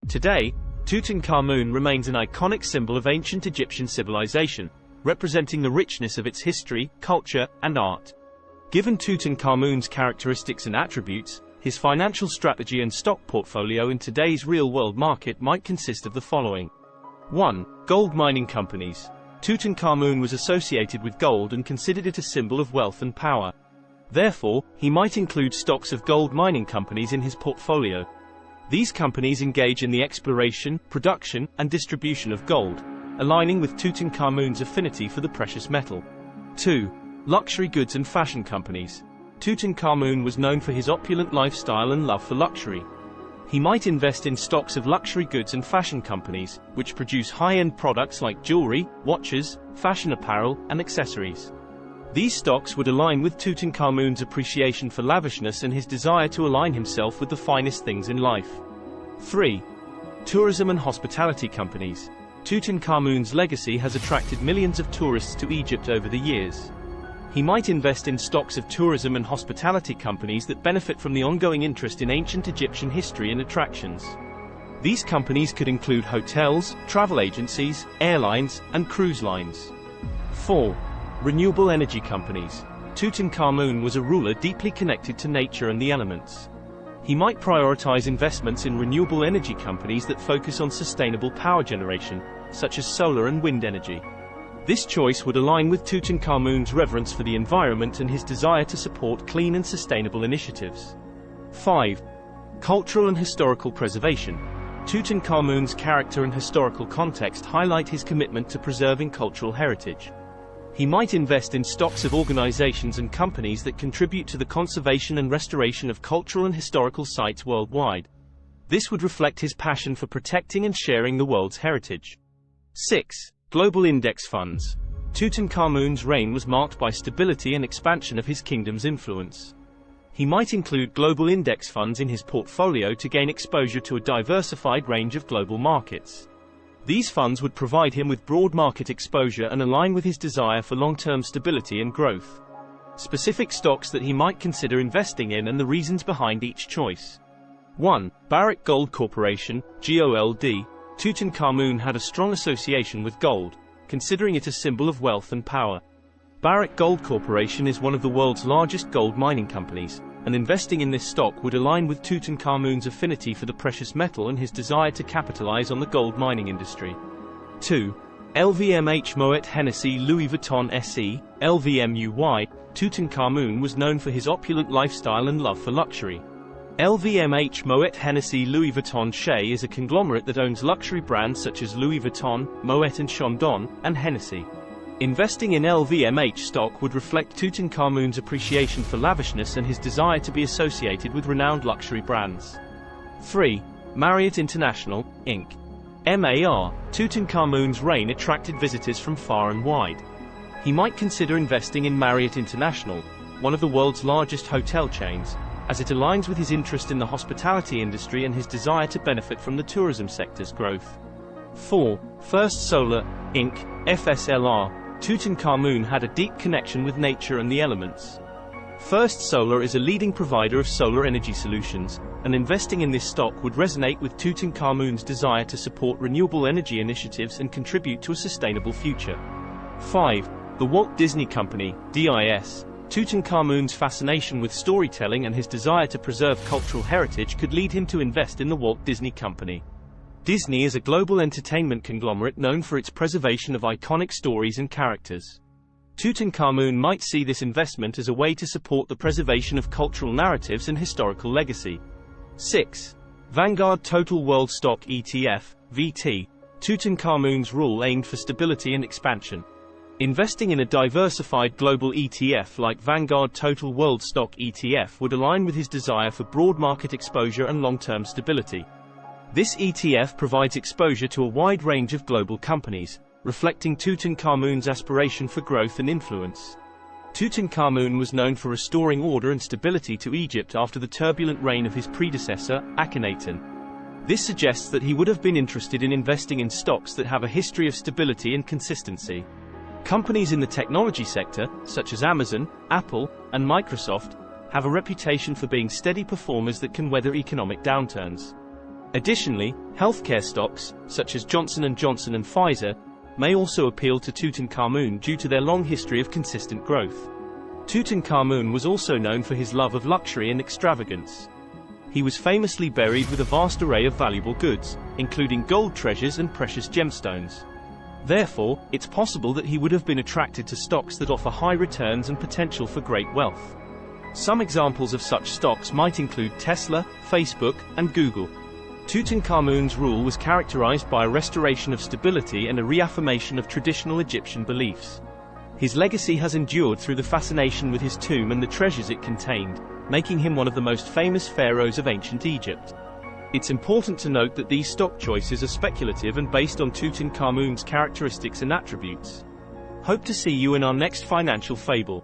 Today, Tutankhamun remains an iconic symbol of ancient Egyptian civilization, representing the richness of its history, culture, and art. Given Tutankhamun's characteristics and attributes, his financial strategy and stock portfolio in today's real-world market might consist of the following. 1. Gold mining companies. Tutankhamun was associated with gold and considered it a symbol of wealth and power. Therefore, he might include stocks of gold mining companies in his portfolio. These companies engage in the exploration, production, and distribution of gold, aligning with Tutankhamun's affinity for the precious metal. 2. Luxury goods and fashion companies. Tutankhamun was known for his opulent lifestyle and love for luxury. He might invest in stocks of luxury goods and fashion companies, which produce high-end products like jewelry, watches, fashion apparel, and accessories. These stocks would align with Tutankhamun's appreciation for lavishness and his desire to align himself with the finest things in life. 3. Tourism and hospitality companies. Tutankhamun's legacy has attracted millions of tourists to Egypt over the years. He might invest in stocks of tourism and hospitality companies that benefit from the ongoing interest in ancient Egyptian history and attractions. These companies could include hotels, travel agencies, airlines, and cruise lines. 4. Renewable energy companies. Tutankhamun was a ruler deeply connected to nature and the elements. He might prioritize investments in renewable energy companies that focus on sustainable power generation, such as solar and wind energy. This choice would align with Tutankhamun's reverence for the environment and his desire to support clean and sustainable initiatives. 5. Cultural and historical preservation. Tutankhamun's character and historical context highlight his commitment to preserving cultural heritage. He might invest in stocks of organizations and companies that contribute to the conservation and restoration of cultural and historical sites worldwide. This would reflect his passion for protecting and sharing the world's heritage. 6. Global index funds. Tutankhamun's reign was marked by stability and expansion of his kingdom's influence. He might include global index funds in his portfolio to gain exposure to a diversified range of global markets. These funds would provide him with broad market exposure and align with his desire for long-term stability and growth. Specific stocks that he might consider investing in and the reasons behind each choice. 1. Barrick Gold Corporation, GOLD. Tutankhamun had a strong association with gold, considering it a symbol of wealth and power. Barrick Gold Corporation is one of the world's largest gold mining companies, and investing in this stock would align with Tutankhamun's affinity for the precious metal and his desire to capitalize on the gold mining industry. 2. LVMH Moet Hennessy Louis Vuitton SE, LVMUY. Tutankhamun was known for his opulent lifestyle and love for luxury. LVMH Moet Hennessy Louis Vuitton SE is a conglomerate that owns luxury brands such as Louis Vuitton, Moet and Chandon, and Hennessy. Investing in LVMH stock would reflect Tutankhamun's appreciation for lavishness and his desire to be associated with renowned luxury brands. 3. Marriott International, Inc. MAR. Tutankhamun's reign attracted visitors from far and wide. He might consider investing in Marriott International, one of the world's largest hotel chains, as it aligns with his interest in the hospitality industry and his desire to benefit from the tourism sector's growth. 4. First Solar, Inc. FSLR. Tutankhamun had a deep connection with nature and the elements. First Solar is a leading provider of solar energy solutions, and investing in this stock would resonate with Tutankhamun's desire to support renewable energy initiatives and contribute to a sustainable future. 5. The Walt Disney Company, DIS. Tutankhamun's fascination with storytelling and his desire to preserve cultural heritage could lead him to invest in the Walt Disney Company. Disney is a global entertainment conglomerate known for its preservation of iconic stories and characters. Tutankhamun might see this investment as a way to support the preservation of cultural narratives and historical legacy. 6. Vanguard Total World Stock ETF, VT. Tutankhamun's rule aimed for stability and expansion. Investing in a diversified global ETF like Vanguard Total World Stock ETF would align with his desire for broad market exposure and long-term stability. This ETF provides exposure to a wide range of global companies, reflecting Tutankhamun's aspiration for growth and influence. Tutankhamun was known for restoring order and stability to Egypt after the turbulent reign of his predecessor, Akhenaten. This suggests that he would have been interested in investing in stocks that have a history of stability and consistency. Companies in the technology sector, such as Amazon, Apple, and Microsoft, have a reputation for being steady performers that can weather economic downturns. Additionally, healthcare stocks, such as Johnson & Johnson and Pfizer, may also appeal to Tutankhamun due to their long history of consistent growth. Tutankhamun was also known for his love of luxury and extravagance. He was famously buried with a vast array of valuable goods, including gold treasures and precious gemstones. Therefore, it's possible that he would have been attracted to stocks that offer high returns and potential for great wealth. Some examples of such stocks might include Tesla, Facebook, and Google. Tutankhamun's rule was characterized by a restoration of stability and a reaffirmation of traditional Egyptian beliefs. His legacy has endured through the fascination with his tomb and the treasures it contained, making him one of the most famous pharaohs of ancient Egypt. It's important to note that these stock choices are speculative and based on Tutankhamun's characteristics and attributes. Hope to see you in our next financial fable.